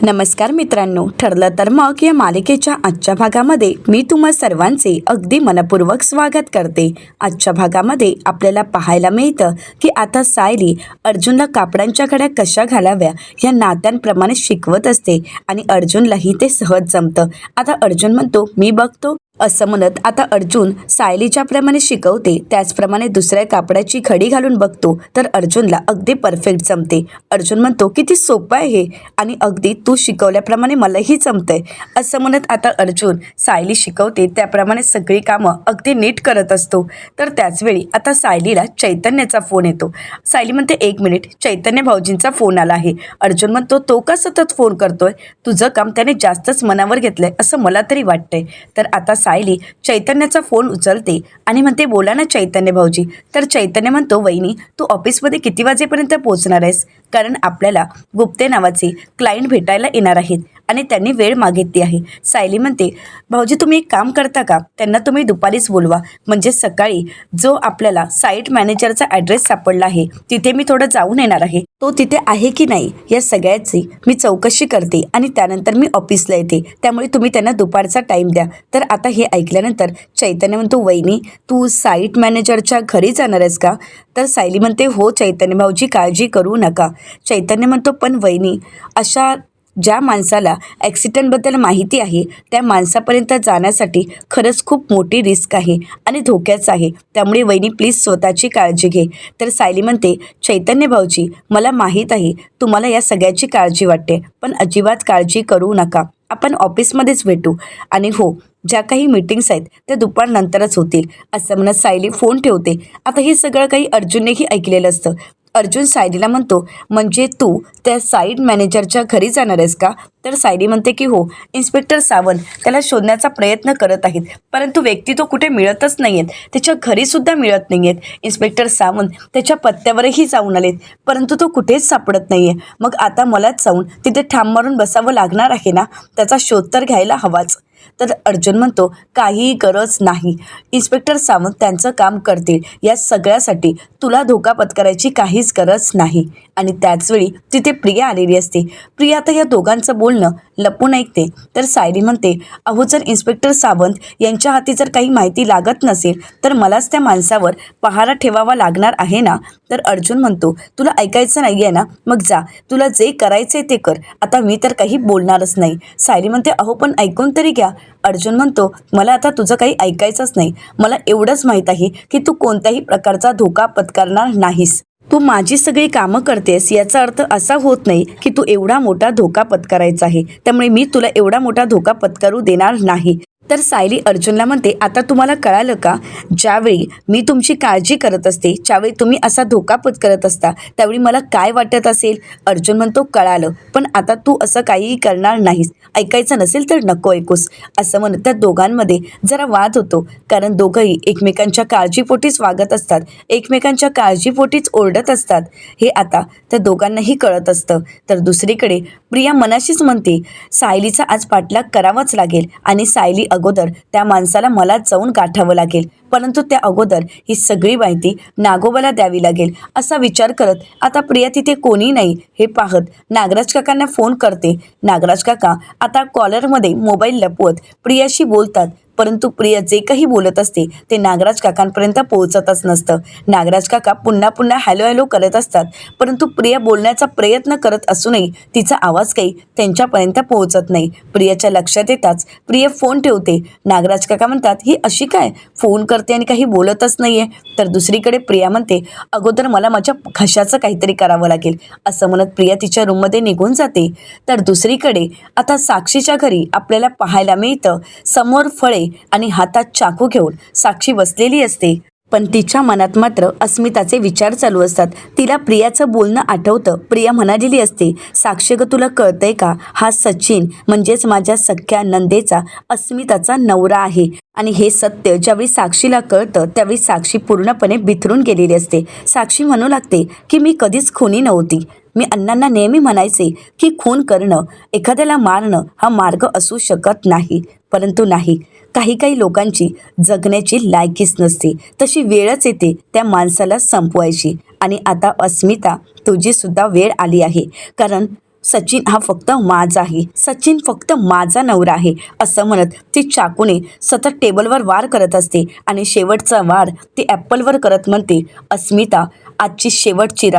नमस्कार मित्रांनो, ठरलं तर मग या मालिकेच्या आजच्या भागामध्ये मी तुम्हा सर्वांचे अगदी मनपूर्वक स्वागत करते. आजच्या भागामध्ये आपल्याला पाहायला मिळतं की आता सायली अर्जुनला कापडांच्या घड्या कशा घालाव्या ह्या नात्यांप्रमाणे शिकवत असते आणि अर्जुनलाही ते सहज जमतं. आता अर्जुन म्हणतो मी बघतो असं म्हणत आता अर्जुन सायलीच्या प्रमाणे शिकवते त्याचप्रमाणे दुसऱ्या कापडाची घडी घालून बघतो तर अर्जुनला अगदी परफेक्ट जमते. अर्जुन म्हणतो किती सोपं आहे हे आणि अगदी तू शिकवल्याप्रमाणे मलाही जमतंय असं म्हणत आता अर्जुन सायली शिकवते त्याप्रमाणे सगळी कामं अगदी नीट करत असतो. तर त्याचवेळी आता सायलीला चैतन्याचा फोन येतो. सायली म्हणते 1 मिनिट, चैतन्य भाऊजींचा फोन आला आहे. अर्जुन म्हणतो तो का सतत फोन करतोय, तुझं काम त्याने जास्तच मनावर घेतलंय असं मला तरी वाटतंय. तर आता सायली चैतन्याचा फोन उचलते आणि म्हणते बोला ना चैतन्य भाऊजी. तर चैतन्य म्हणतो वहिनी तू ऑफिसमध्ये किती वाजेपर्यंत पोहोचणार आहेस, कारण आपल्याला गुप्ते नावाचे क्लायंट भेटायला येणार आहेत आणि त्यांनी वेळ मागितली आहे. सायली म्हणते भाऊजी तुम्ही एक काम करता का, त्यांना तुम्ही दुपारीच बोलवा, म्हणजे सकाळी जो आपल्याला साईट मॅनेजरचा ॲड्रेस सापडला आहे तिथे मी थोडं जाऊन येणार आहे, तो तिथे आहे की नाही या सगळ्याची मी चौकशी करते आणि त्यानंतर मी ऑफिसला येते, त्यामुळे तुम्ही त्यांना दुपारचा टाईम द्या. तर आता हे ऐकल्यानंतर चैतन्य म्हणतो वहिनी तू साईट मॅनेजरच्या घरी जाणार आहेस का. तर सायली म्हणते हो चैतन्य भाऊजी काळजी करू नका. चैतन्य म्हणतो पण वहिनी अशा ज्या माणसाला ॲक्सिडेंटबद्दल माहिती आहे त्या माणसापर्यंत जाण्यासाठी खरंच खूप मोठी रिस्क आहे आणि धोक्याचं आहे, त्यामुळे वहिनी प्लीज स्वतःची काळजी घे. तर सायली म्हणते चैतन्य भाऊजी मला माहीत आहे तुम्हाला या सगळ्याची काळजी वाटते, पण अजिबात काळजी करू नका, आपण ऑफिसमध्येच भेटू आणि हो ज्या काही मीटिंग्स आहेत त्या दुपारनंतरच होतील असं म्हणत सायली फोन ठेवते. आता हे सगळं काही अर्जुननेही ऐकलेलं असतं. अर्जुन सायलीला म्हणतो म्हणजे तू त्या साईट मॅनेजरच्या घरी जाणार आहेस का. तर सायली म्हणते की हो, इन्स्पेक्टर सावंत त्याला शोधण्याचा प्रयत्न करत आहेत, परंतु व्यक्ती तो कुठे मिळतच नाही आहेत, त्याच्या घरीसुद्धा मिळत नाही आहेत. इन्स्पेक्टर सावंत त्याच्या पत्त्यावरही जाऊन आलेत, परंतु तो कुठेच सापडत नाही आहे. मग आता मलाच जाऊन तिथे ठाम मारून बसावं लागणार आहे ना, त्याचा शोध तर घ्यायला हवाच. तर अर्जुन म्हणतो काही गरज नाही, इन्स्पेक्टर सावंत त्यांचं काम करतील, या सगळ्यासाठी तुला धोका पत्करायची काहीच गरज नाही. आणि त्याचवेळी तिथे प्रिया आलेली असते. प्रिया आता या दोघांचं बोलणं लपून ऐकते. तर सायली म्हणते अहो जर इन्स्पेक्टर सावंत यांच्या हाती जर काही माहिती लागत नसेल तर मलाच त्या माणसावर पहारा ठेवावा लागणार आहे ना. तर अर्जुन म्हणतो तुला ऐकायचं नाही आहे ना, मग जा, तुला जे करायचं ते कर, आता मी तर काही बोलणारच नाही. सायली म्हणते अहो पण ऐकून तरी घ्या. अर्जुन म्हणतो मला आता तुझं काही ऐकायचंच नाही, मला एवढंच माहीत आहे की तू कोणत्याही प्रकारचा धोका पत्करणार नाहीस, तू माझी सगळी कामं करतेस याचा अर्थ असा होत नाही की तू एवढा मोठा धोका पत्करायचा आहे, त्यामुळे मी तुला एवढा मोठा धोका पत्करू देणार नाही. तर सायली अर्जुनला म्हणते आता तुम्हाला कळालं का, ज्यावेळी मी तुमची काळजी करत असते, ज्यावेळी तुम्ही असा धोका पत्करत असता त्यावेळी मला काय वाटत असेल. अर्जुन म्हणतो कळालं, पण आता तू असं काहीही करणार नाहीस, ऐकायचं नसेल तर नको ऐकूस असं म्हणत त्या दोघांमध्ये जरा वाद होतो, कारण दोघंही एकमेकांच्या काळजीपोटीच वागत असतात, एकमेकांच्या काळजीपोटीच ओरडत असतात, हे आता त्या दोघांनाही कळत असतं. तर दुसरीकडे प्रिया मनाशीच म्हणते सायलीचा आज पाठलाग करावाच लागेल आणि सायली अगोदर त्या माणसाला मलाच जाऊन गाठावं लागेल, परंतु त्या अगोदर ही सगळी माहिती नागोबाला द्यावी लागेल असा विचार करत आता प्रिया तिथे कोणी नाही हे पाहत नागराज काकांना फोन करते. नागराज काका आता कॉलरमध्ये मोबाईल लपवत प्रियाशी बोलतात, परंतु प्रिया जे काही बोलत असते ते नागराज काकांपर्यंत पोहोचतच नसतं. नागराज काका पुन्हा पुन्हा हॅलो हॅलो करत असतात, परंतु प्रिया बोलण्याचा प्रयत्न करत असूनही तिचा आवाज काही त्यांच्यापर्यंत पोहोचत नाही. प्रियाच्या लक्षात येताच प्रिया फोन ठेवते. नागराज काका म्हणतात ही अशी काय फोन करते आणि काही बोलतच नाही आहे. तर दुसरीकडे प्रिया म्हणते अगोदर मला माझ्या घशाचं काहीतरी करावं लागेल असं म्हणत प्रिया तिच्या रूममध्ये निघून जाते. तर दुसरीकडे आता साक्षीच्या घरी आपल्याला पाहायला मिळतं समोर फळे आणि हातात चाकू घेऊन साक्षी बसलेली असते, पण तिच्या मनात मात्र अस्मिताचे विचार चालू असतात. तिला प्रियाचं बोलणं आठवतं. प्रिया म्हणालेली असते साक्षी ग तुला कळतंय का, हा सचिन म्हणजेच माझ्या सख्या नंदेचा अस्मिताचा नवरा आहे. आणि हे सत्य ज्यावेळी साक्षीला कळतं त्यावेळी साक्षी पूर्णपणे बिथरून गेलेली असते. साक्षी म्हणू लागते की मी कधीच खुनी नव्हती, मी अण्णांना नेहमी म्हणायचे की खून करणं, एखाद्याला मारणं हा मार्ग असू शकत नाही, परंतु नाही, काही काही लोकांची जगण्याची लायकीच नसते, तशी वेळच येते त्या माणसाला संपवायची. आणि आता अस्मिता तुझी सुद्धा वेळ आली आहे, कारण सचिन हा फक्त माझा आहे, सचिन फक्त माझा नवरा आहे असं म्हणत ती चाकूने सतत टेबलवर वार करत असते आणि शेवटचा वार ती ॲपलवर करत म्हणते, अस्मिता आजची शेवटची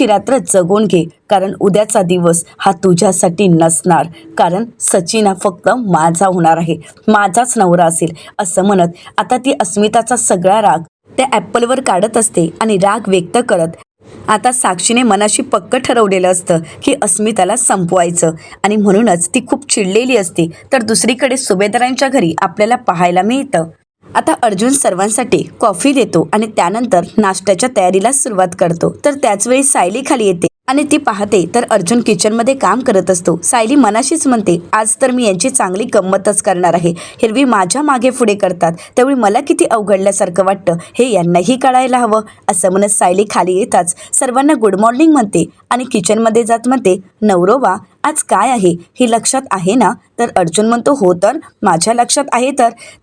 रात्र जगून घे, कारण उद्याचा दिवस हा तुझ्यासाठी नसणार, कारण सचिन हा फक्त माझा होणार आहे, माझाच नवरा असेल असं म्हणत आता ती अस्मिताचा सगळा राग त्या ॲपलवर काढत असते आणि राग व्यक्त करत आता साक्षीने मनाशी पक्क ठरवलेलं असतं की अस्मिताला संपवायचं आणि म्हणूनच ती खूप चिडलेली असते. तर दुसरीकडे सुभेदारांच्या घरी आपल्याला पाहायला मिळतं आता अर्जुन सर्वांसाठी कॉफी देतो आणि त्यानंतर नाश्त्याच्या तयारीला सुरुवात करतो. तर त्याचवेळी सायली खाली येते आणि ती पाहते तर अर्जुन किचनमध्ये काम करत असतो. सायली मनाशीच म्हणते, आज तर मी यांची चांगली गंमतच करणार आहे. हिरवी माझ्या मागे पुढे करतात त्यावेळी मला किती अवघडल्यासारखं वाटतं हे यांनाही कळायला हवं असं म्हणत सायली खाली येताच सर्वांना गुड मॉर्निंग म्हणते आणि किचनमध्ये जात म्हणते, नवरोबा आज काय आहे हे लक्षात आहे ना? तर अर्जुन म्हणतो, हो तर माझ्या लक्षात आहे.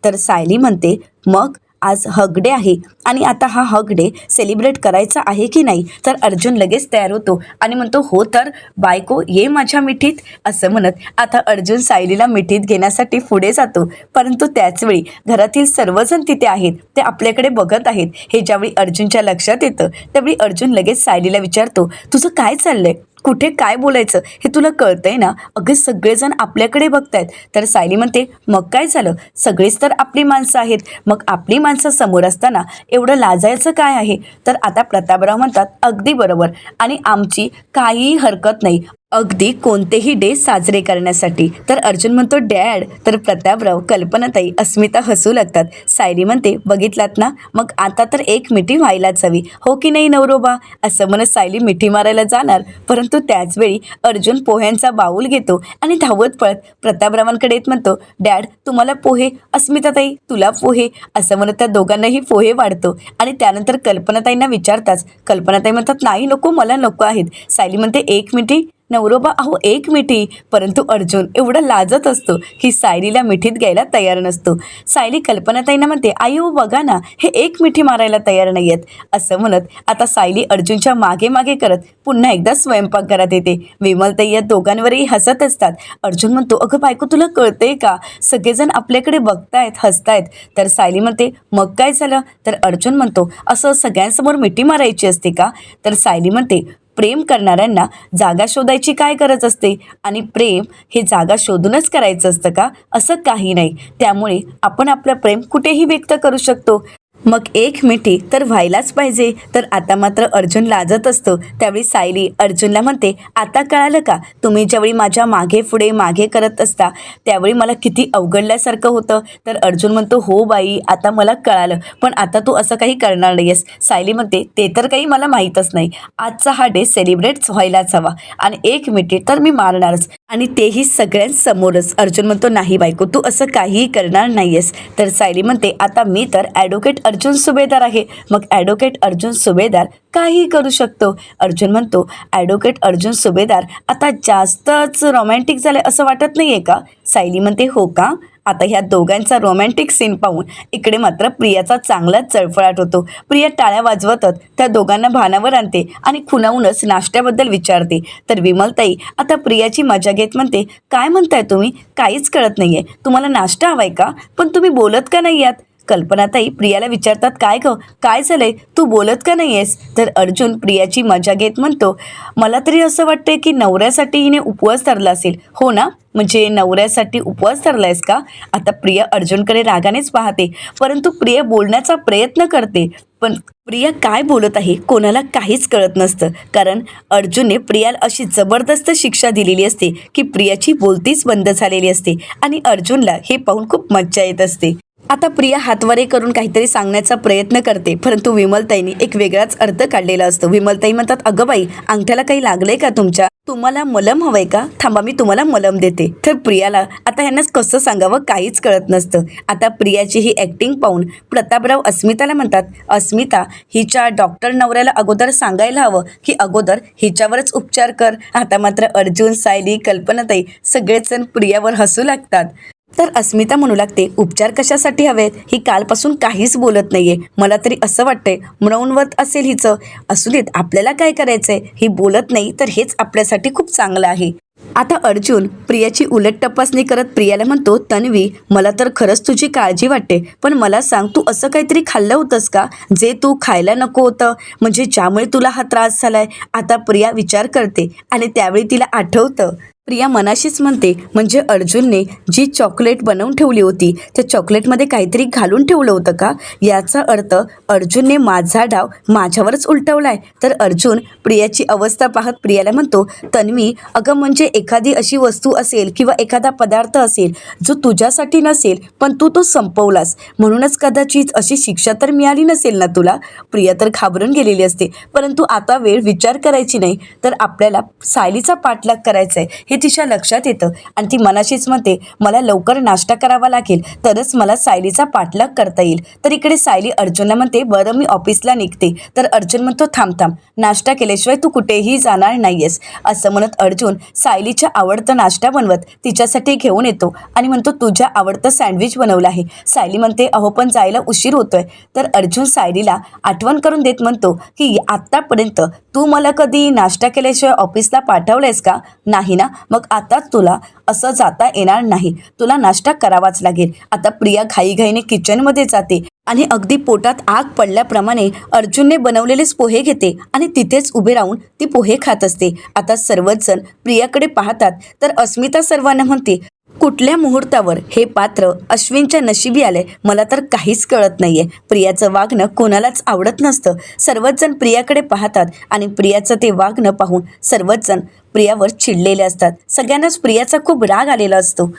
तर सायली म्हणते, मग आज हग डे आहे आणि आता हा हग डे सेलिब्रेट करायचा आहे की नाही? तर अर्जुन लगेच तयार होतो आणि म्हणतो, हो तर बायको ये माझ्या मिठीत असं म्हणत आता अर्जुन सायलीला मिठीत घेण्यासाठी पुढे जातो. परंतु त्याचवेळी घरातील सर्वजण तिथे आहेत, ते आपल्याकडे बघत आहेत. हे ज्यावेळी अर्जुनच्या लक्षात येतं त्यावेळी अर्जुन लगेच सायलीला विचारतो, तुझं काय चाललंय? कुठे काय बोलायचं हे तुला कळतंय ना? अगं सगळेजण आपल्याकडे बघतायत. तर सायली म्हणते, मग काय झालं? सगळेच तर आपली माणसं आहेत, मग आपली माणसं समोर असताना एवढं लाजायचं काय आहे? तर आता प्रतापराव म्हणतात, अगदी बरोबर आणि आमची काहीही हरकत नाही अगदी कोणतेही डे साजरे करण्यासाठी. तर अर्जुन म्हणतो, डॅड. तर प्रतापराव, कल्पनाताई, अस्मिता हसू लागतात. सायली म्हणते, बघितलात ना, मग आता तर एक मिठी व्हायलाच हवी, हो की नाही नवरोबा? असं म्हणत सायली मिठी मारायला जाणार, परंतु त्याचवेळी अर्जुन पोह्यांचा बाऊल घेतो आणि धावत पळत प्रतापरावांकडे येत म्हणतो, डॅड तुम्हाला पोहे, अस्मिताताई तुला पोहे असं म्हणत त्या दोघांनाही पोहे वाढतो आणि त्यानंतर कल्पनाताईंना विचारताच कल्पनाताई म्हणतात, नाही नको, मला नको आहेत. सायली म्हणते, एक मिठी नवरोबा, अहो एक मिठी. परंतु अर्जुन एवढा लाजत असतो की सायलीला मिठीत घ्यायला तयार नसतो. सायली कल्पनाताईंना म्हणते, आई हो बघा ना, हे एक मिठी मारायला तयार नाही आहेत असं म्हणत आता सायली अर्जुनच्या मागे मागे करत पुन्हा एकदा स्वयंपाकघरात येते. विमलताई या दोघांवरही हसत असतात. अर्जुन म्हणतो, अगं बायको तुला कळतंय का? सगळेजण आपल्याकडे बघतायत, हसतायत. तर सायली म्हणते, मग काय झालं? तर अर्जुन म्हणतो, असं सगळ्यांसमोर मिठी मारायची असते का? तर सायली म्हणते, प्रेम करणाऱ्यांना जागा शोधायची काय गरज असते आणि प्रेम हे जागा शोधूनच करायचं असतं का? असं काही नाही. त्यामुळे आपण आपलं प्रेम कुठेही व्यक्त करू शकतो. मग एक मिठी तर व्हायलाच पाहिजे. तर आता मात्र अर्जुन लाजत असतो. त्यावेळी सायली अर्जुनला म्हणते, आता कळालं का? तुम्ही ज्यावेळी माझ्या मागे पुढे मागे करत असता त्यावेळी मला किती अवघडल्यासारखं होतं. तर अर्जुन म्हणतो, हो बाई आता मला कळालं, पण आता तू असं काही करणार नाही आहेस. सायली म्हणते, ते तर काही मला माहीतच नाही. आजचा हा डे सेलिब्रेट व्हायलाच हवा आणि एक मिठी तर मी मारणारच आणि तेही सगळ्यांसमोरच. अर्जुन म्हणतो, नाही बायको तू असं काहीही करणार नाही आहेस. तर सायली म्हणते, आता मी तर ॲडव्होकेट अर्जुन सुभेदार आहे, मग ॲडव्होकेट अर्जुन सुभेदार काहीही करू शकतो. अर्जुन म्हणतो, ॲडव्होकेट अर्जुन सुभेदार आता जास्तच रोमॅन्टिक झालं असं वाटत नाही आहे का? सायली म्हणते, हो का? आता ह्या दोघांचा रोमॅन्टिक सीन पाहून इकडे मात्र प्रियाचा चांगलाच चळफळाट होतो. प्रिया टाळ्या वाजवतच त्या दोघांना भानावर आणते आणि खुणावूनच नाश्त्याबद्दल विचारते. तर विमलताई आता प्रियाची मजा घेत म्हणते, काय म्हणताय तुम्ही? काहीच कळत नाही आहे. तुम्हाला नाश्ता हवाय का? पण तुम्ही बोलत का नाही आहात? कल्पनाताई प्रियाला विचारतात, काय गं काय झालंय, तू बोलत का नाही आहेस? तर अर्जुन प्रियाची मजा घेत म्हणतो, मला तरी असं वाटतंय की नवऱ्यासाठी हिने उपवास धरला असेल. हो ना, म्हणजे नवऱ्यासाठी उपवास धरलायस का? आता प्रिया अर्जुनकडे रागानेच पाहते, परंतु प्रिया बोलण्याचा प्रयत्न करते. पण प्रिया काय बोलत आहे कोणाला काहीच कळत नसतं, कारण अर्जुनने प्रियाला अशी जबरदस्त शिक्षा दिलेली असते की प्रियाची बोलतीच बंद झालेली असते आणि अर्जुनला हे पाहून खूप मज्जा येत असते. आता प्रिया हातवारे करून काहीतरी सांगण्याचा प्रयत्न करते, परंतु विमलताईंनी एक वेगळाच अर्थ काढलेला असतो. विमलताई म्हणतात, अगं बाई अंगठ्याला काही लागलंय का तुमच्या? तुम्हाला मलम हवंय का? थांबा मी तुम्हाला मलम देते. तर प्रियाला आता ह्यांना कसं सांगावं काहीच कळत नसतं. आता प्रियाची ही ॲक्टिंग पाहून प्रतापराव अस्मिताला म्हणतात, अस्मिता हिच्या डॉक्टर नवऱ्याला अगोदर सांगायला हवं की अगोदर हिच्यावरच उपचार कर. आता मात्र अर्जुन, सायली, कल्पनाताई सगळेच जण प्रियावर हसू लागतात. तर अस्मिता म्हणू लागते, उपचार कशासाठी हवेत? ही कालपासून काहीच बोलत नाहीये. मला तरी असं वाटतंय मौनव्रत असेल हिचं. असू देत, आपल्याला काय करायचंय? ही बोलत नाही तर हेच आपल्यासाठी खूप चांगलं आहे. आता अर्जुन प्रियाची उलट तपासणी करत प्रियाला म्हणतो, तन्वी, मला तर खरंच तुझी काळजी वाटते, पण मला सांग, तू असं काहीतरी खाल्लं होतंस का जे तू खायला नको होतं, म्हणजे ज्यामुळे तुला हा त्रास झालाय? आता प्रिया विचार करते आणि त्यावेळी तिला आठवतं. प्रिया मनाशीच म्हणते, म्हणजे अर्जुनने जी चॉकलेट बनवून ठेवली होती त्या चॉकलेटमध्ये काहीतरी घालून ठेवलं होतं का? याचा अर्थ अर्जुनने माझा डाव माझ्यावरच उलटवलाय. तर अर्जुन प्रियाची अवस्था पाहत प्रियाला म्हणतो, तन्वी, अगं म्हणजे एखादी अशी वस्तू असेल किंवा एखादा पदार्थ असेल जो तुझ्यासाठी नसेल, पण तू तो संपवलास, म्हणूनच कदाचित अशी शिक्षा तर मिळाली नसेल ना तुला. प्रिया तर घाबरून गेलेली असते, परंतु आता वेळ विचार करायची नाही, तर आपल्याला सायलीचा पाठलाग करायचा आहे हे तिच्या लक्षात येतं आणि ती मनाशीच म्हणते, मला लवकर नाश्ता करावा लागेल, तरच मला सायलीचा पाठलाग करता येईल. तर इकडे सायली अर्जुनला म्हणते, बरं मी ऑफिसला निघते. तर अर्जुन म्हणतो, थांब थांब, नाश्ता केल्याशिवाय तू कुठेही जाणार नाहीयेस. असं म्हणत अर्जुन सायलीच्या आवडतं नाश्ता बनवत तिच्यासाठी घेऊन येतो आणि म्हणतो, तुझ्या आवडतं सँडविच बनवलं आहे. सायली म्हणते, अहो पण जायला उशीर होतोय. तर अर्जुन सायलीला आठवण करून देत म्हणतो की आत्तापर्यंत तू मला कधी नाश्ता केल्याशिवाय ऑफिसला पाठवलंयस का? नाही ना, मग आता तुला असं जाता येणार नाही, तुला नाश्ता करावाच लागेल. आता प्रिया घाईघाईने किचनमध्ये जाते आणि अगदी पोटात आग पडल्याप्रमाणे अर्जुनने बनवलेलेच पोहे घेते आणि तिथेच उभे राहून ती पोहे खात असते. आता सर्वच जण प्रियाकडे पाहतात तर अस्मिता सर्वांना म्हणते, कुठल्या मुहूर्तावर हे पात्र अश्विनच्या नशिबी आलंय मला तर काहीच कळत नाहीये. प्रियाचं वागणं कोणालाच आवडत नसतं. सर्वच जण प्रियाकडे पाहतात आणि प्रियाचं ते वागणं पाहून सर्वच जण प्रियावर चिडलेले असतात. सगळ्यांनाच प्रियाचा खूप राग आलेला असतो.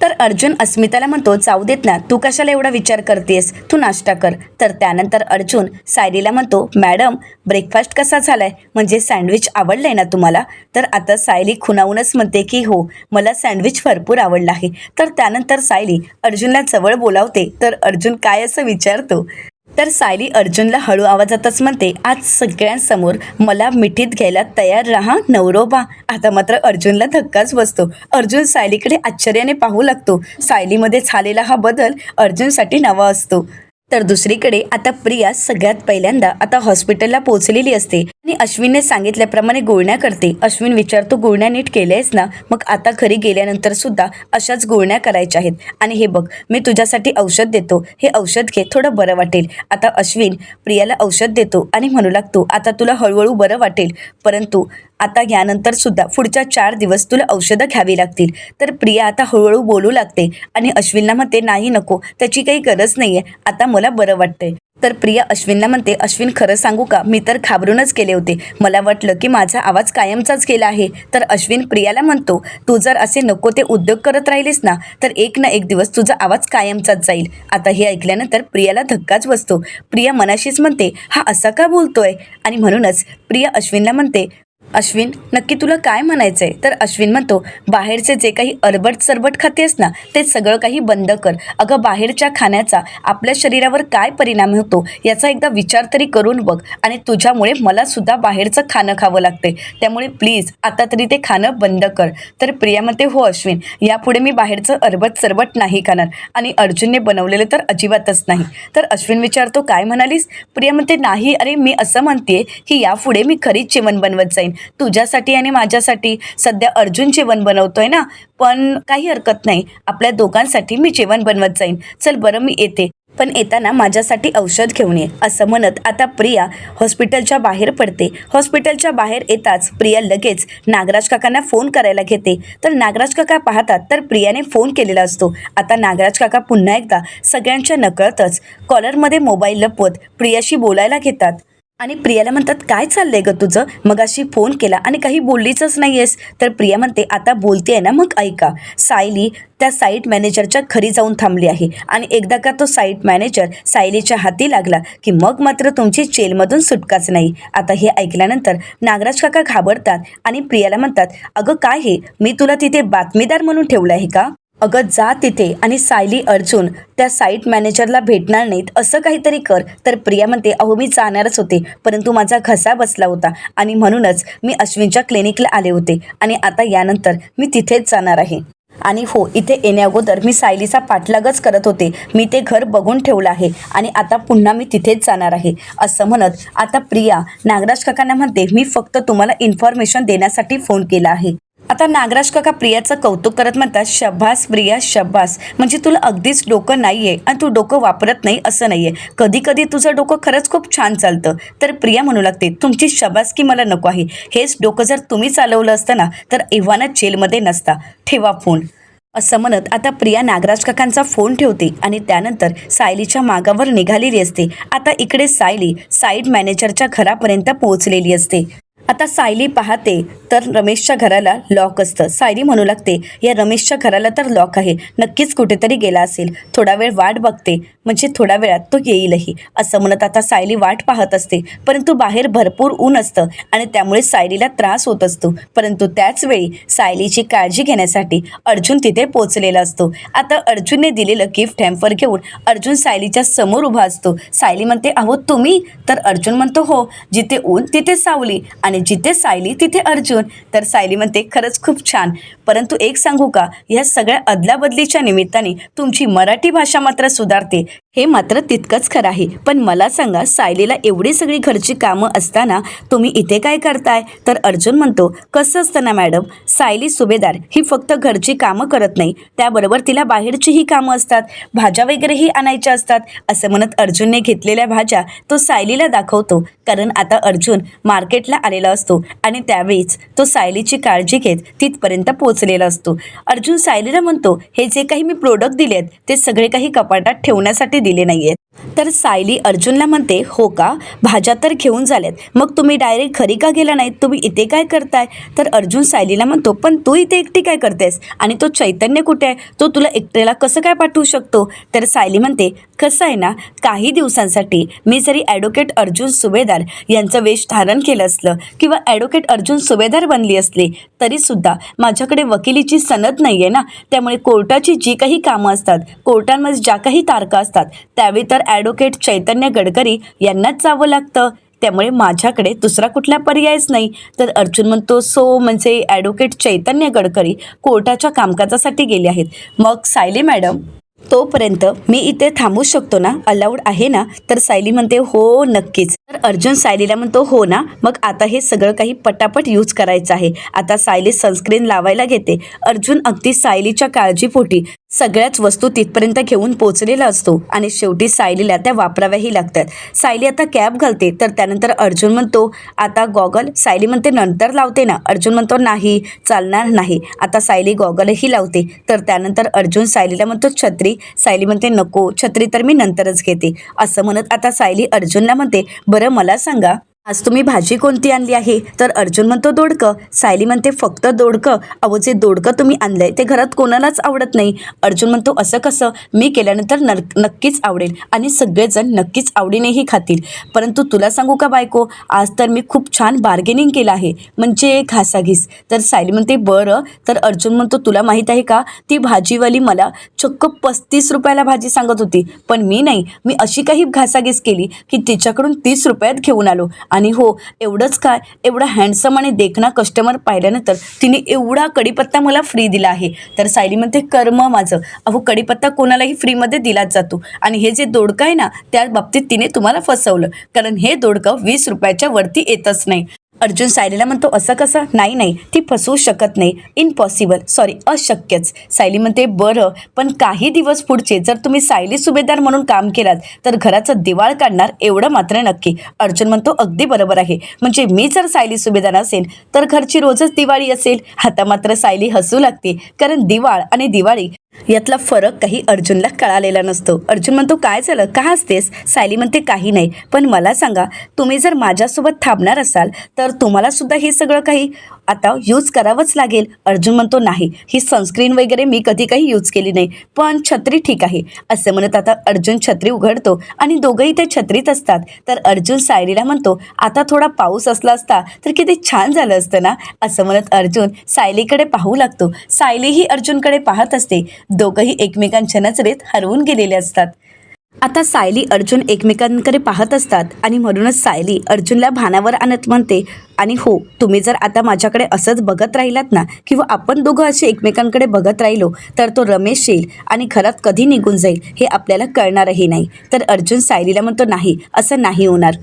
तर अर्जुन अस्मिताला म्हणतो, जाऊ देत ना, तू कशाला एवढा विचार करतेस, तू नाश्ता कर. तर त्यानंतर अर्जुन सायलीला म्हणतो, मॅडम, ब्रेकफास्ट कसा झालाय, म्हणजे सँडविच आवडलंय ना तुम्हाला? तर आता सायली खुणावूनच म्हणते की हो, मला सँडविच भरपूर आवडलं आहे. तर त्यानंतर सायली अर्जुनला जवळ बोलावते. तर अर्जुन काय असं विचारतो. तर सायली अर्जुनला हळू आवाजातच म्हणते, आज सगळ्यांसमोर मला मिठीत घ्यायला तयार राहा नवरोबा. आता मात्र अर्जुनला धक्काच बसतो. अर्जुन सायलीकडे आश्चर्याने पाहू लागतो. सायलीमध्ये झालेला हा बदल अर्जुनसाठी नवा असतो. तर दुसरीकडे आता प्रिया सगळ्यात पहिल्यांदा आता हॉस्पिटलला पोहोचलेली असते आणि अश्विनने सांगितल्याप्रमाणे गुळण्या करते. अश्विन विचारतो, गुळण्या नीट केल्यास ना? मग आता घरी गेल्यानंतर सुद्धा अशाच गुळण्या करायच्या आहेत. आणि हे बघ, मी तुझ्यासाठी औषध देतो, हे औषध घे, थोडं बरं वाटेल. आता अश्विन प्रियाला औषध देतो आणि म्हणू लागतो, आता तुला हळूहळू बरं वाटेल, परंतु आता यानंतर सुद्धा पुढच्या 4 दिवस तुला औषधं घ्यावी लागतील. तर प्रिया आता हळूहळू बोलू लागते आणि अश्विनला म्हणते, नाही नको, त्याची काही गरज नाहीये, आता मला बरं वाटतंय. तर प्रिया अश्विनला म्हणते, अश्विन खरं सांगू का, मी तर घाबरूनच गेले होते, मला वाटलं की माझा आवाज कायमचाच गेला आहे. तर अश्विन प्रियाला म्हणतो, तू जर असे नको ते उद्योग करत राहिलीस ना, तर एक ना एक दिवस तुझा आवाज कायमचाच जाईल. आता हे ऐकल्यानंतर प्रियाला धक्काच बसतो. प्रिया मनाशीच म्हणते, हा असा का बोलतोय? आणि म्हणूनच प्रिया अश्विनला म्हणते, अश्विन, नक्की तुला काय म्हणायचंय? तर अश्विन म्हणतो, बाहेरचे जे काही अरबट सरबट खातेस ना, ते सगळं काही बंद कर. अगं, बाहेरच्या खाण्याचा आपल्या शरीरावर काय परिणाम होतो याचा एकदा विचार तरी करून बघ. आणि तुझ्यामुळे मला सुद्धा बाहेरचं खाणं खावं लागते, त्यामुळे प्लीज आता तरी ते खाणं बंद कर. तर प्रिया म्हणते, हो अश्विन, यापुढे मी बाहेरचं अरबट सरबट नाही खाणार आणि अर्जुनने बनवलेले तर अजिबातच नाही. तर अश्विन विचारतो, काय म्हणालीस? प्रिया म्हणते, नाही, अरे मी असं म्हणते की यापुढे मी खरीच जेवण बनवत जाईन तुझ्यासाठी आणि माझ्यासाठी. सध्या अर्जुन जेवण बनवतोय ना, पण काही हरकत नाही, आपल्या दोघांसाठी मी जेवण बनवत जाईन. चल बरं, मी येते, पण येताना माझ्यासाठी औषध घेऊन ये. असं म्हणत आता प्रिया हॉस्पिटलच्या बाहेर पडते. हॉस्पिटलच्या बाहेर येताच प्रिया लगेच नागराज काकांना फोन करायला घेते. तर नागराज काका पाहतात तर प्रियाने फोन केलेला असतो. आता नागराज काका पुन्हा एकदा सगळ्यांच्या नकळतच कॉलरमध्ये मोबाईल लपवत प्रियाशी बोलायला घेतात आणि प्रियाला म्हणतात, काय चाललंय ग तुझं? मगाशी फोन केला आणि काही बोललीच नाहीयेस. तर प्रिया म्हणते, आता बोलतेय ना, मग ऐका. सायली त्या साईट मॅनेजरच्या घरी जाऊन थांबली आहे आणि एकदा का तो साईट मॅनेजर सायलीच्या हाती लागला की मग मात्र तुमची जेलमधून सुटकाच नाही. आता हे ऐकल्यानंतर नागराज काका घाबरतात आणि प्रियाला म्हणतात, अगं काय हे, मी तुला तिथे बातमीदार म्हणून ठेवलं आहे का? अगं जा तिथे आणि सायली अर्जुन त्या साईट मॅनेजरला भेटणार नाहीत असं काहीतरी कर. तर प्रिया म्हणते, अहो मी जाणारच होते, परंतु माझा घसा बसला होता आणि म्हणूनच मी अश्विनच्या क्लिनिकला आले होते आणि आता यानंतर मी तिथेच जाणार आहे. आणि हो, इथे येण्याअगोदर मी सायलीचा पाठलागच करत होते. मी ते घर बघून ठेवलं आहे आणि आता पुन्हा मी तिथेच जाणार आहे. असं म्हणत आता प्रिया नागराज काकांना म्हणते, मी फक्त तुम्हाला इन्फॉर्मेशन देण्यासाठी फोन केला आहे. आता नागराज काका प्रियाचं कौतुक करत म्हणतात, शब्बास प्रिया शब्बास, म्हणजे तुला अगदीच डोकं नाहीये आणि तू डोकं वापरत नाही असं नाहीये, कधी कधी तुझं डोकं खरंच खूप छान चालतं. तर प्रिया म्हणू लागते, तुमची शबासकी मला नको आहे. हेच डोकं जर तुम्ही चालवलं असतं ना तर इव्हाना जेलमध्ये नसता. ठेवा फोन. असं म्हणत आता प्रिया नागराज काकांचा फोन ठेवते आणि त्यानंतर सायलीच्या मागावर निघालेली असते. आता इकडे सायली साईड मॅनेजरच्या घरापर्यंत पोहोचलेली असते. आता सायली पाहते तर रमेशच्या घराला लॉक असतं. सायली म्हणू लागते, या रमेशच्या घराला तर लॉक आहे, नक्कीच कुठेतरी गेला असेल. थोडा वेळ वाट बघते, म्हणजे थोड्या वेळात तो येईलही. असं म्हणत आता सायली वाट पाहत असते, परंतु बाहेर भरपूर ऊन असतं आणि त्यामुळे सायलीला त्रास होत असतो. परंतु त्याच वेळी सायलीची काळजी घेण्यासाठी अर्जुन तिथे पोहोचलेला असतो. आता अर्जुनने दिलेलं गिफ्ट हॅम्पर घेऊन अर्जुन सायलीच्या समोर उभा असतो. सायली म्हणते, अहो तुम्ही? तर अर्जुन म्हणतो, हो, जिथे ऊन तिथे सावली आणि जिथे सायली तिथे अर्जुन. तर सायली म्हणते, खरंच खूप छान, परंतु एक सांगू का, या सगळ्या अदलाबदलीच्या निमित्ताने तुमची मराठी भाषा मात्र सुधारते, हे मात्र तितकंच खरं आहे. पण मला सांगा, सायलीला एवढी सगळी घरची कामं असताना तुम्ही इथे काय करताय? तर अर्जुन म्हणतो, कसं असतं ना मॅडम, सायली सुभेदार ही फक्त घरची कामं करत नाही, त्याबरोबर तिला बाहेरचीही कामं असतात, भाज्या वगैरेही आणायच्या असतात. असं म्हणत अर्जुनने घेतलेल्या भाज्या तो सायलीला दाखवतो, कारण आता अर्जुन मार्केटला आलेला असतो आणि त्यावेळीच तो सायलीची काळजी घेत तिथपर्यंत पोहोचलेला असतो. अर्जुन सायलीला म्हणतो, हे जे काही मी प्रोडक्ट दिलेत ते सगळे काही कपाटात ठेवण्यासाठी दिले नाही आहेत. तर सायली अर्जुनला म्हणते, हो का, भाज्या तर घेऊन झाल्यात, मग तुम्ही डायरेक्ट घरी का गेला नाहीत, तुम्ही इथे काय करताय? तर अर्जुन सायलीला म्हणतो, पण तू इथे एकटी काय करतेस आणि तो चैतन्य कुठे आहे, तो तुला एकट्याला कसं काय पाठवू शकतो? तर सायली म्हणते, कसं आहे ना, काही दिवसांसाठी मी जरी ॲडव्होकेट अर्जुन सुभेदार यांचं वेश धारण केलं असलं किंवा ॲडव्होकेट अर्जुन सुभेदार बनली असली तरीसुद्धा माझ्याकडे वकिलीची सनद नाही आहे ना, त्यामुळे कोर्टाची जी काही कामं असतात, कोर्टांमध्ये ज्या काही तारखा असतात, त्यावेळी तर ॲडव्होकेट चैतन्य गडकरी यांनाच जावं लागतं, त्यामुळे माझ्याकडे दुसरा कुठला पर्यायच नाही. तर अर्जुन म्हणतो, सो म्हणजे ॲडव्होकेट चैतन्य गडकरी कोर्टाच्या कामकाजासाठी गेले आहेत, मग सायली मॅडम तोपर्यंत मी इथे थांबू शकतो ना, अलाउड आहे ना? तर सायली म्हणते, हो नक्कीच. तर अर्जुन सायलीला म्हणतो, हो ना, मग आता हे सगळं काही पटापट यूज करायचं आहे. आता सायली सनस्क्रीन लावायला घेते. अर्जुन अगदी सायलीच्या काळजीपोटी सगळ्याच वस्तू तिथपर्यंत घेऊन पोचलेला असतो आणि शेवटी सायलीला त्या वापराव्याही लागतात. सायली आता कॅप घालते, तर त्यानंतर अर्जुन म्हणतो, आता गॉगल? सायली म्हणते, नंतर लावते ना. अर्जुन म्हणतो, नाही, चालणार नाही. आता सायली गॉगलही लावते. तर त्यानंतर अर्जुन सायलीला म्हणतो, छत्री? सायली म्हणते, नको, छत्री तर मी नंतरच घेते. असं म्हणत आता सायली अर्जुनला म्हणते, बरं मला सांगा, आज तुम्ही भाजी कोणती आणली आहे? तर अर्जुन म्हणतो, दोडकं. सायली म्हणते, फक्त दोडकं? अहो, जे दोडकं तुम्ही आणलंय ते घरात कोणालाच आवडत नाही. अर्जुन म्हणतो, असं कसं? मी केल्यानंतर नक्कीच आवडेल आणि सगळेजण नक्कीच आवडीनेही खातील. परंतु तुला सांगू का बायको, आज तर मी खूप छान बार्गेनिंग केलं आहे, म्हणजे घासाघीस. तर सायली म्हणते, बरं. तर अर्जुन म्हणतो, तुला माहीत आहे का, ती भाजीवाली मला चक्क 35 रुपयाला भाजी सांगत होती, पण मी नाही, मी अशी काही घासाघीस केली की तिच्याकडून 30 रुपयात घेऊन आलो. आणि हो, एवढंच काय, एवढा हँडसम आणि देखणा कस्टमर पाहिल्यानंतर तिने एवढा कढीपत्ता मला फ्री दिला आहे. तर सायली म्हणते, कर्म माझं. अहो, कढीपत्ता कोणालाही फ्रीमध्ये दिलाच जातो आणि हे जे दोडकं आहे ना, त्या बाबतीत तिने तुम्हाला फसवलं, कारण हे दोडकं 20 रुपयाच्या वरती येतच नाही. अर्जुन सायलीला म्हणतो, असं कसं? नाही नाही, ती फसवू शकत नाही, इम्पॉसिबल, सॉरी, अशक्यच. सायली म्हणते, बरं, पण काही दिवस पुढचे जर तुम्ही सायली सुभेदार म्हणून काम केलात तर घराचं दिवाळ काढणार, एवढं मात्र नक्की. अर्जुन म्हणतो, अगदी बरोबर आहे, म्हणजे मी जर सायली सुभेदार असेल तर घरची रोजच दिवाळी असेल. आता मात्र सायली हसू लागते, कारण दिवाळ आणि दिवाळी यातला फरक काही अर्जुनला कळालेला नसतो. अर्जुन म्हणतो, काय झालं, का हसतेस? सायली म्हणते, काही नाही, पण मला सांगा, तुम्ही जर माझ्यासोबत थांबणार असाल तर तुम्हाला सुद्धा हे सगळं काही आता यूज करावंच लागेल. अर्जुन म्हणतो, नाही, ही सनस्क्रीन वगैरे मी कधी काही यूज केली नाही, पण छत्री ठीक आहे. असं म्हणत आता अर्जुन छत्री उघडतो आणि दोघंही ते छत्रीत असतात. तर अर्जुन सायलीला म्हणतो, आता थोडा पाऊस असला असता तर किती छान झालं असतं ना. असं म्हणत अर्जुन सायलीकडे पाहू लागतो. सायलीही अर्जुनकडे पाहत असते. दोघंही एकमेकांच्या नजरेत हरवून गेलेले असतात. आता सायली अर्जुन एकमेकांकडे पाहत असतात आणि म्हणूनच सायली अर्जुनला भानावर आणत म्हणते, आणि हो, तुम्ही जर आता माझ्याकडे असंच बघत राहिलात ना, किंवा आपण दोघं असे एकमेकांकडे बघत राहिलो, तर तो रमेश येईल आणि घरात कधी निघून जाईल हे आपल्याला कळणारही नाही. तर अर्जुन सायलीला म्हणतो, नाही, असं नाही होणार.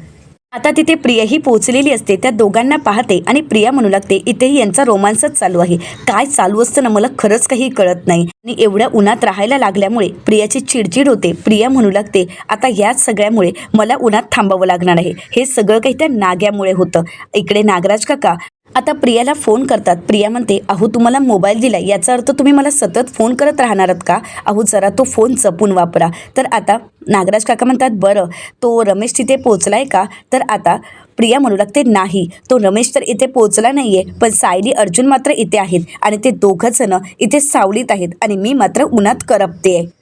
आता तिथे प्रियाही पोहोचलेली असते. त्या दोघांना पाहते आणि प्रिया म्हणू लागते, इथेही यांचा रोमांसच चालू आहे. काय चालू असतं ना, मला खरंच काही कळत नाही. आणि एवढ्या उन्हात राहायला लागल्यामुळे प्रियाची चिडचिड होते. प्रिया म्हणू लागते, आता याच सगळ्यामुळे मला उन्हात थांबावं लागणार आहे. हे सगळं काही त्या नाग्यामुळे होतं. इकडे नागराज काका आता प्रियाला फोन करतात. प्रिया म्हणते, अहो, तुम्हाला मोबाईल दिला याचा अर्थ तुम्ही मला सतत फोन करत राहणार आहात का? अहो, जरा तो फोन जपून वापरा. तर आता नागराज काका म्हणतात, बरं, तो रमेश तिथे पोचलाय का? तर आता प्रिया म्हणू लागते, नाही, तो रमेश तर इथे पोचला नाही आहे, पण सायली अर्जुन मात्र इथे आहेत आणि ते दोघंजणं इथे सावलीत आहेत आणि मी मात्र उन्हात करपते आहे.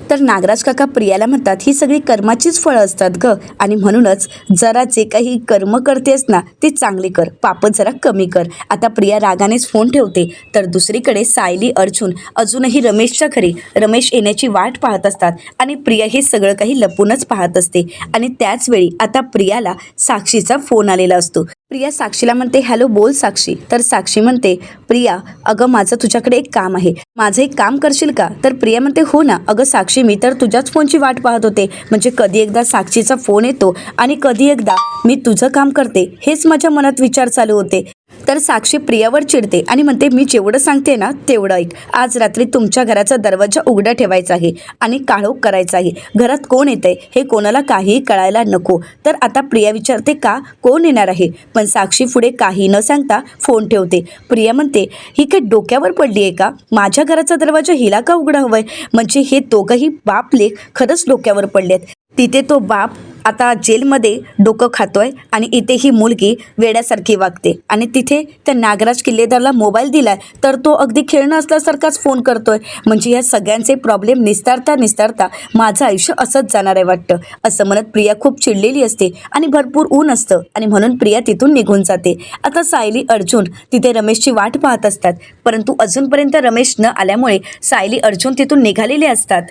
तर नागराज काका प्रियाला म्हणतात, ही सगळी कर्माचीच फळं असतात ग, आणि म्हणूनच जरा जे काही कर्म करतेस ना ते चांगली कर, पाप जरा कमी कर. आता प्रिया रागानेच फोन ठेवते. तर दुसरीकडे सायली अर्जुन अजूनही रमेशच्या घरी रमेश येण्याची वाट पाहत असतात आणि प्रिया हे सगळं काही लपूनच पाहत असते. आणि त्याचवेळी आता प्रियाला साक्षीचा फोन आलेला असतो. प्रिया साक्षीला म्हणते, हॅलो, बोल साक्षी. तर साक्षी म्हणते, प्रिया, अगं, माझं तुझ्याकडे एक काम आहे, माझं एक काम करशील का? तर प्रिया म्हणते, हो ना, अगं साक्षी, मी तर तुझ्याच फोनची वाट पाहत होते. म्हणजे कधी एकदा साक्षीचा फोन येतो आणि कधी एकदा मी तुझं काम करते, हेच माझ्या मनात विचार चालू होते. तर साक्षी प्रियावर चिडते आणि म्हणते, मी जेवढं सांगते ना तेवढं ऐक. आज रात्री तुमच्या घराचा दरवाजा उघडा ठेवायचा आहे आणि काळोख करायचा आहे. घरात कोण येतंय हे कोणाला काहीही कळायला नको. तर आता प्रिया विचारते, का, कोण येणार आहे? पण साक्षी पुढे काही न सांगता फोन ठेवते. प्रिया म्हणते, ही काही डोक्यावर पडली आहे का? माझ्या घराचा दरवाजा हिला का उघडा हवाय? म्हणजे हे दोघंही बाप लेक खरंच डोक्यावर पडलेत. तिथे तो बाप आता जेलमध्ये डोकं खातोय आणि इथे ही मुलगी वेड्यासारखी वागते. आणि तिथे त्या नागराज किल्लेदारला मोबाईल दिलाय तर तो अगदी खेळणं असल्यासारखाच फोन करतोय. म्हणजे या सगळ्यांचे प्रॉब्लेम निस्तारता माझं आयुष्य असंच जाणार आहे वाटतं, असं म्हणत प्रिया खूप चिडलेली असते आणि भरपूर ऊन असतं आणि म्हणून प्रिया तिथून निघून जाते. आता सायली अर्जुन तिथे रमेशची वाट पाहत असतात, परंतु अजूनपर्यंत रमेश न आल्यामुळे सायली अर्जुन तिथून निघालेले असतात.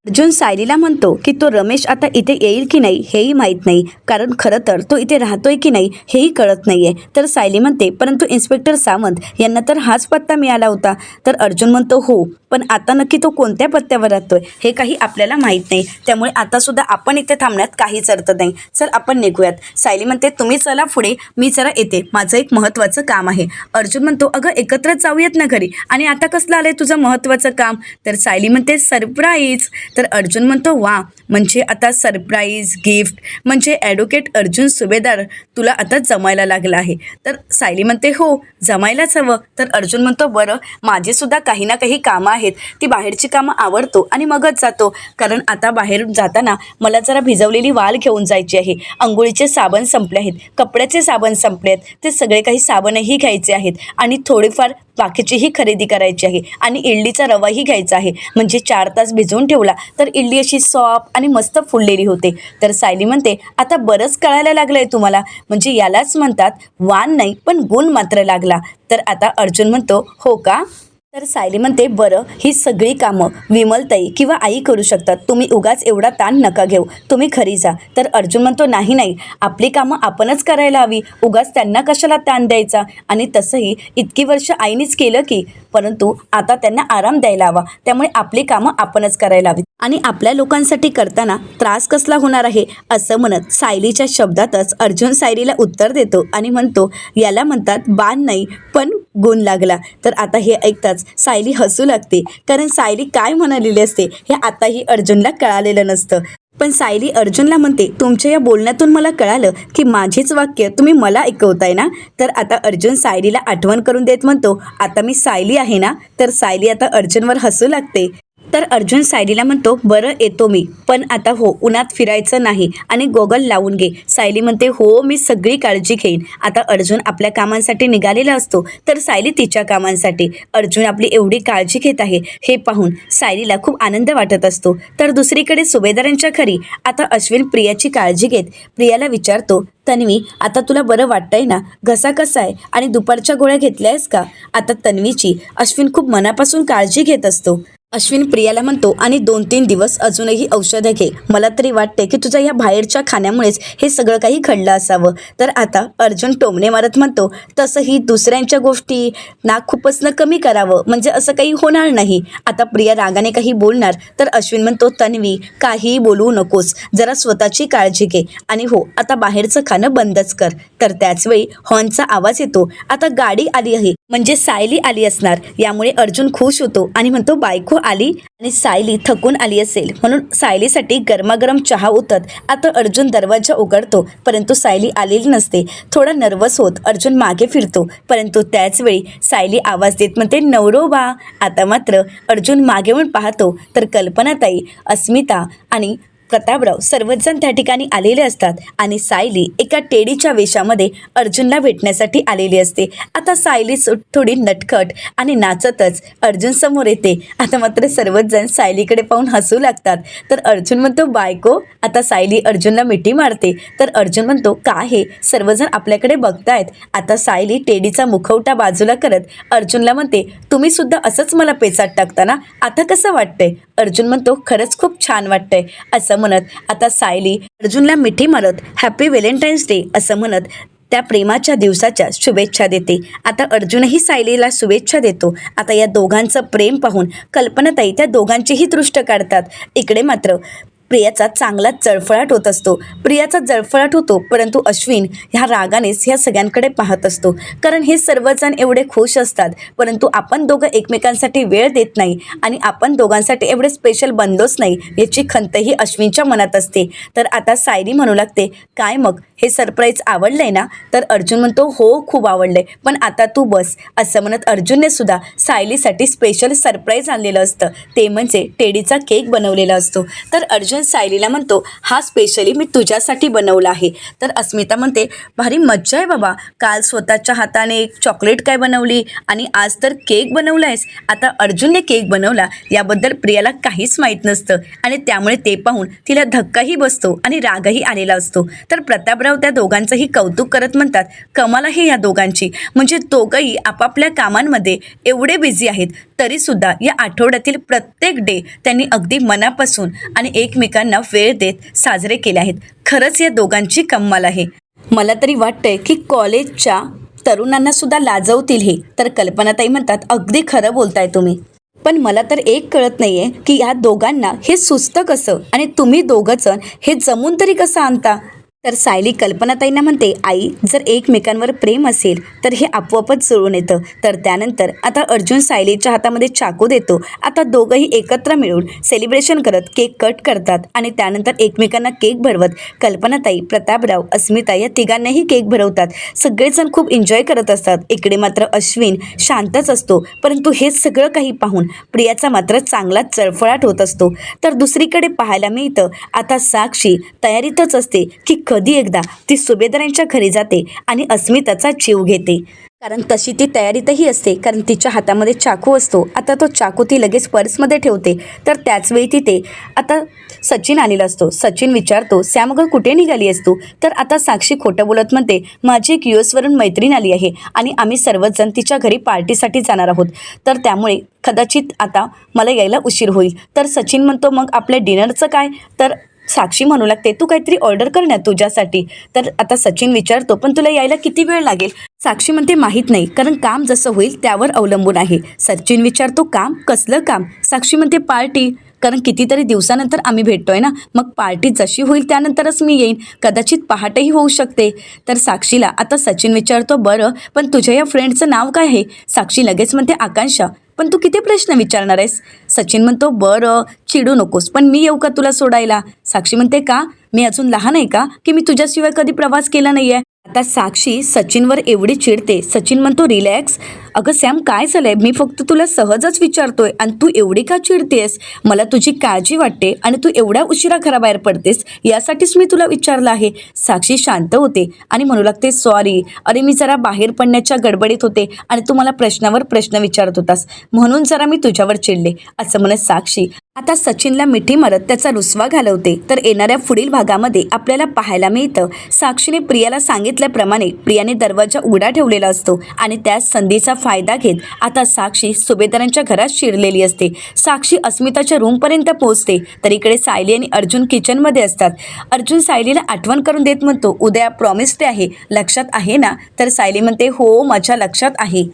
अर्जुन सायलीला म्हणतो की तो रमेश आता इथे येईल की नाही हेही माहीत नाही, कारण खरं तर तो इथे राहतोय की नाही हेही कळत नाहीये. तर सायली म्हणते, परंतु इन्स्पेक्टर सावंत यांना तर हाच पत्ता मिळाला होता. तर अर्जुन म्हणतो, हो, पण आता नक्की तो कोणत्या पत्त्यावर राहतोय हे काही आपल्याला माहीत नाही, त्यामुळे आता सुद्धा आपण इथे थांबण्यात काहीच अर्थ नाही. चल, आपण निघूयात. सायली म्हणते, तुम्ही चला पुढे, मी जरा येते, माझं एक महत्त्वाचं काम आहे. अर्जुन म्हणतो, अगं, एकत्रच जाऊयात ना घरी, आणि आता कसलं आलंय तुझं महत्त्वाचं काम? तर सायली म्हणते, सरप्राईज. तर अर्जुन म्हणतो, वा, म्हणजे आता सरप्राईज गिफ्ट म्हणजे ॲडव्होकेट अर्जुन सुभेदार तुला आता जमायला लागलं आहे. तर सायली म्हणते, हो, जमायलाच हवं. तर अर्जुन म्हणतो, बरं, माझी सुद्धा काही ना काही कामं आहेत, ती बाहेरची कामं आवडतो आणि मगच जातो, कारण आता बाहेर जाताना मला जरा भिजवलेली वाल घेऊन जायची आहे, अंघोळीचे साबण संपले आहेत, कपड्याचे साबण संपले आहेत, ते सगळे काही साबणही घ्यायचे आहेत आणि थोडीफार बाकीचीही खरेदी करायची आहे आणि इडलीचा रवाही घ्यायचा आहे. म्हणजे 4 तास भिजवून ठेवला तर इडली अशी सॉफ्ट आणि मस्त फुललेली होते. तर सायली म्हणते, आता बरंच कळायला लागलंय तुम्हाला, म्हणजे यालाच म्हणतात वाण नाही पण गुण मात्र लागला. तर आता अर्जुन म्हणतो, हो का? तर सायली म्हणते, बरं, ही सगळी कामं विमलताई किंवा आई करू शकतात, तुम्ही उगाच एवढा ताण नका घेऊ, तुम्ही घरी जा. तर अर्जुन म्हणतो, नाही, आपली कामं आपणच करायला हवी, उगाच त्यांना कशाला ताण द्यायचा. आणि तसंही इतकी वर्ष आईनेच केलं की, परंतु आता त्यांना आराम द्यायला हवा, त्यामुळे आपली कामं आपणच करायला हवी आणि आपल्या लोकांसाठी करताना त्रास कसला होणार आहे, असं म्हणत सायलीच्या शब्दातच अर्जुन सायलीला उत्तर देतो आणि म्हणतो, याला म्हणतात बाण नाही पण गुण लागला. तर आता हे ऐकताच सायली हसू लागते, कारण सायली काय म्हणालेली असते हे आताही अर्जुनला कळालेलं नसतं. पण सायली अर्जुनला म्हणते, तुमच्या या बोलण्यातून मला कळालं की माझीच वाक्य तुम्ही मला ऐकवताय ना. तर आता अर्जुन सायलीला आठवण करून देत म्हणतो, आता मी सायली आहे ना. तर सायली आता अर्जुनवर हसू लागते. तर अर्जुन सायलीला म्हणतो, बरं, येतो मी, पण आता हो, उन्हात फिरायचं नाही आणि गोगल लावून घे. सायली म्हणते, हो, मी सगळी काळजी घेईन. आता अर्जुन आपल्या कामांसाठी निघालेला असतो तर सायली तिच्या कामांसाठी. अर्जुन आपली एवढी काळजी घेत आहे हे पाहून सायलीला खूप आनंद वाटत असतो. तर दुसरीकडे सुभेदारांच्या घरी आता अश्विन प्रियाची काळजी घेत प्रियाला विचारतो, तन्वी, आता तुला बरं वाटतंय ना? घसा कसा आहे आणि दुपारच्या गोळ्या घेतल्यास का? आता तन्वीची अश्विन खूप मनापासून काळजी घेत असतो. अश्विन प्रियाला म्हणतो आणि 2-3 दिवस अजूनही औषधं घे. मला तरी वाटते की तुझ्या या बाहेरच्या खाण्यामुळेच हे सगळं काही घडलं असावं. तर आता अर्जुन टोमणे मारत म्हणतो, तसंही दुसऱ्यांच्या गोष्टी नाक खुपसणं कमी करावं, म्हणजे असं काही होणार नाही. आता प्रिया रागाने काही बोलणार तर अश्विन म्हणतो, तन्वी काहीही बोलू नकोस, जरा स्वतःची काळजी घे आणि हो आता बाहेरचं खाणं बंदच कर. तर त्याचवेळी हॉर्नचा आवाज येतो. आता गाडी आली आहे म्हणजे सायली आली असणार. यामुळे अर्जुन खुश होतो आणि म्हणतो, बायको आली आणि सायली थकून आली असेल म्हणून सायलीसाठी गरमागरम चहा ओतत आता अर्जुन दरवाजा उघडतो, परंतु सायली आलेली नसते. थोडा नर्वस होत अर्जुन मागे फिरतो, परंतु त्याच वेळी सायली आवाज देत म्हणते, नवरोबा. आता मात्र अर्जुन मागे वळून पाहतो तर कल्पनाताई, अस्मिता आणि प्रतापराव सर्वजण त्या ठिकाणी आलेले असतात आणि सायली एका टेडीच्या वेशामध्ये अर्जुनला भेटण्यासाठी आलेली असते. आता सायली थोडी नटखट आणि नाचतच अर्जुन समोर येते. आता मात्र सर्वजण सायलीकडे पाहून हसू लागतात. तर अर्जुन म्हणतो, बायको. आता सायली अर्जुनला मिठी मारते. तर अर्जुन म्हणतो, का हे सर्वजण आपल्याकडे बघतायत. आता सायली टेडीचा मुखवटा बाजूला करत अर्जुनला म्हणते, तुम्ही सुद्धा असंच मला पेचात टाकता ना, आता कसं वाटतंय. अर्जुन म्हणतो, खरंच खूप छान वाटतंय. असं म्हणत आता सायली अर्जुनला मिठी मारत हॅपी व्हॅलेंटाईन्स डे असं म्हणत त्या प्रेमाच्या दिवसाच्या शुभेच्छा देते. आता अर्जुनही सायलीला शुभेच्छा देतो. आता या दोघांचं प्रेम पाहून कल्पनाताई त्या दोघांचीही दृष्ट काढतात. इकडे मात्र प्रियाचा चांगलाच जळफळाट होत असतो. प्रियाचा जळफळाट होतो, परंतु अश्विन ह्या रागानेच ह्या सगळ्यांकडे पाहत असतो. कारण हे सर्वजण एवढे खुश असतात, परंतु आपण दोघं एकमेकांसाठी वेळ देत नाही आणि आपण दोघांसाठी एवढे स्पेशल बनलोच नाही याची खंतही अश्विनच्या मनात असते. तर आता सायली म्हणू लागते, काय मग हे सरप्राईज आवडलंय ना. तर अर्जुन म्हणतो, हो खूप आवडलंय, पण आता तू बस. असं म्हणत अर्जुनने सुद्धा सायलीसाठी स्पेशल सरप्राईज आणलेलं असतं, ते म्हणजे टेडीचा केक बनवलेला असतो. तर अर्जुन सायलीला म्हणतो, हा स्पेशली मी तुझ्यासाठी बनवला आहे. तर अस्मिता म्हणते, भारी मज्जा आहे बाबा, काल स्वतःच्या हाताने चॉकलेट काय बनवली आणि आज तर केक बनवलायस. आता अर्जुनने केक बनवला याबद्दल प्रियाला काहीच माहीत नसतं आणि त्यामुळे ते पाहून तिला धक्काही बसतो आणि रागही आलेला असतो. तर प्रतापराव त्या दोघांचंही कौतुक करत म्हणतात, कमाल आहे या दोघांची, म्हणजे दोघंही आपापल्या कामांमध्ये एवढे बिझी आहेत तरीसुद्धा या आठवड्यातील प्रत्येक डे त्यांनी अगदी मनापासून आणि एकमेकांना वेळ देत साजरे केले आहेत. खरंच या दोघांची कमाल आहे. मला तरी वाटतंय की कॉलेजच्या तरुणांना सुद्धा लाजवतील हे. तर कल्पनाताई म्हणतात, अगदी खरं बोलताय तुम्ही, पण मला तर एक कळत नाहीये की या दोघांना हे सुचतं कसं आणि तुम्ही दोघंजण हे जमून तरी कसं आणता. तर सायली कल्पनाताईंना म्हणते, आई जर एकमेकांवर प्रेम असेल तर हे आपोआपच जुळून येतं. तर त्यानंतर आता अर्जुन सायलीच्या हातामध्ये चाकू देतो. आता दोघंही एकत्र मिळून सेलिब्रेशन करत केक कट करतात आणि त्यानंतर एकमेकांना केक भरवत कल्पनाताई, प्रतापराव, अस्मिता या तिघांनाही केक भरवतात. सगळेजण खूप एन्जॉय करत असतात. इकडे मात्र अश्विन शांतच असतो, परंतु हे सगळं काही पाहून प्रियाचा मात्र चांगलाच चळफळाट होत असतो. तर दुसरीकडे पाहायला मिळतं आता साक्षी तयारीतच असते की कधी एकदा ती सुभेदारांच्या घरी जाते आणि अस्मिताचा जीव घेते. कारण तशी ती तयारीतही असते, कारण तिच्या हातामध्ये चाकू असतो. आता तो चाकू ती लगेच पर्समध्ये ठेवते. तर त्याचवेळी तिथे आता सचिन आलेला असतो. सचिन विचारतो, सॅम अगं कुठे निघाली आहेस तू. तर आता साक्षी खोटं बोलत म्हणते, माझी एक US वरून मैत्रीण आली आहे आणि आम्ही सर्वजण तिच्या घरी पार्टीसाठी जाणार आहोत, तर त्यामुळे कदाचित आता मला यायला उशीर होईल. तर सचिन म्हणतो, मग आपल्या डिनरचं काय. तर साक्षी म्हणू लागते, तू काहीतरी ऑर्डर कर ना तुझ्यासाठी. तर आता सचिन विचारतो, पण तुला यायला किती वेळ लागेल. साक्षी म्हणते, माहीत नाही, कारण काम जसं होईल त्यावर अवलंबून आहे. सचिन विचारतो, काम कसलं काम. साक्षी म्हणते, पार्टी, कारण कितीतरी दिवसानंतर आम्ही भेटतोय ना, मग पार्टी जशी होईल त्यानंतरच मी येईन, कदाचित पहाटेही होऊ शकते. तर साक्षीला आता सचिन विचारतो, बरं पण तुझ्या या फ्रेंडचं नाव काय आहे. साक्षी लगेच म्हणते, आकांक्षा. पण तू किती प्रश्न विचारणार आहेस. सचिन म्हणतो, बरं चिडू नकोस, पण मी येऊ का तुला सोडायला. साक्षी म्हणते, का मी अजून लहान आहे का की मी तुझ्याशिवाय कधी प्रवास केला नाही आहे. आता साक्षी सचिनवर एवढी चिडते. सचिन म्हणतो, रिलॅक्स. अगं सॅम काय झालंय, मी फक्त तुला सहजच विचारतोय आणि तू एवढी का चिडतेस. मला तुझी काळजी वाटते आणि तू एवढ्या उशिरा घराबाहेर पडतेस यासाठीच मी तुला विचारलं आहे. साक्षी शांत होते आणि म्हणू लागते, सॉरी, अरे मी जरा बाहेर पडण्याच्या गडबडीत होते आणि तू मला प्रश्नावर प्रश्न विचारत होतास म्हणून जरा मी तुझ्यावर चिडले. असं म्हणत साक्षी आता सचिनला मिठी मारत त्याचा रुसवा घालवते. तर येणाऱ्या पुढील भागामध्ये आपल्याला पाहायला मिळतं, साक्षीने प्रियाला सांगितल्याप्रमाणे प्रियाने दरवाजा उघडा ठेवलेला असतो आणि त्या संधीचा फायदा घेत आता साक्षी सुभेदारांच्या घरात शिरलेली असते. साक्षी अस्मिताच्या रूमपर्यंत पोहोचते तर इकडे सायली आणि अर्जुन किचनमध्ये असतात. अर्जुन सायलीला आठवण करून देत म्हणतो, उद्या प्रॉमिस डे आहे, लक्षात आहे ना? तर सायली म्हणते, हो माझ्या लक्षात आहे.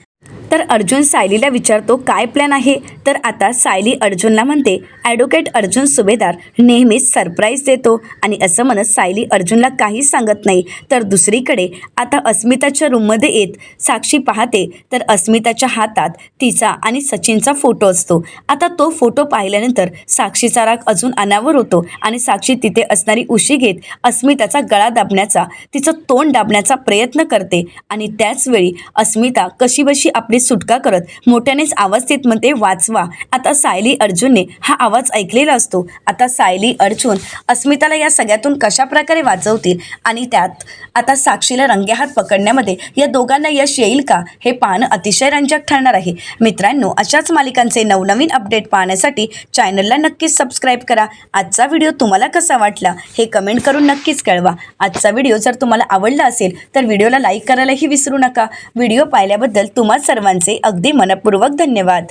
तर अर्जुन सायलीला विचारतो काय प्लॅन आहे. तर आता सायली अर्जुनला म्हणते, ॲडव्होकेट अर्जुन सुभेदार नेहमीच सरप्राईज देतो. आणि असं म्हणत सायली अर्जुनला काहीच सांगत नाही. तर दुसरीकडे आता अस्मिताच्या रूममध्ये येत साक्षी पाहते तर अस्मिताच्या हातात तिचा आणि सचिनचा फोटो असतो. आता तो फोटो पाहिल्यानंतर साक्षीचा राग अजून अनावर होतो आणि साक्षी तिथे असणारी उशी घेत अस्मिताचा गळा दाबण्याचा, तिचं तोंड दाबण्याचा प्रयत्न करते. आणि त्याचवेळी अस्मिता कशीबशी आपली सुटका करत मोठ्यानेच आवाज देत म्हणते, वाचवा. आता सायली अर्जुनने हा आवाज ऐकलेला असतो. आता सायली अर्जुन अस्मिताला या सगळ्यातून कशा प्रकारे वाचवतील आणि त्यात आता साक्षीला रंगेहात पकडण्यामध्ये या दोघांना यश येईल का, हे पाहणं अतिशय रंजक ठरणार आहे. मित्रांनो, अशाच मालिकांचे नवनवीन अपडेट पाहण्यासाठी चॅनलला नक्कीच सबस्क्राईब करा. आजचा व्हिडिओ तुम्हाला कसा वाटला हे कमेंट करून नक्कीच कळवा. आजचा व्हिडिओ जर तुम्हाला आवडला असेल तर व्हिडिओला लाईक करायलाही विसरू नका. व्हिडिओ पाहिल्याबद्दल तुम्हा सर्वांचे अगदी मनपूर्वक धन्यवाद.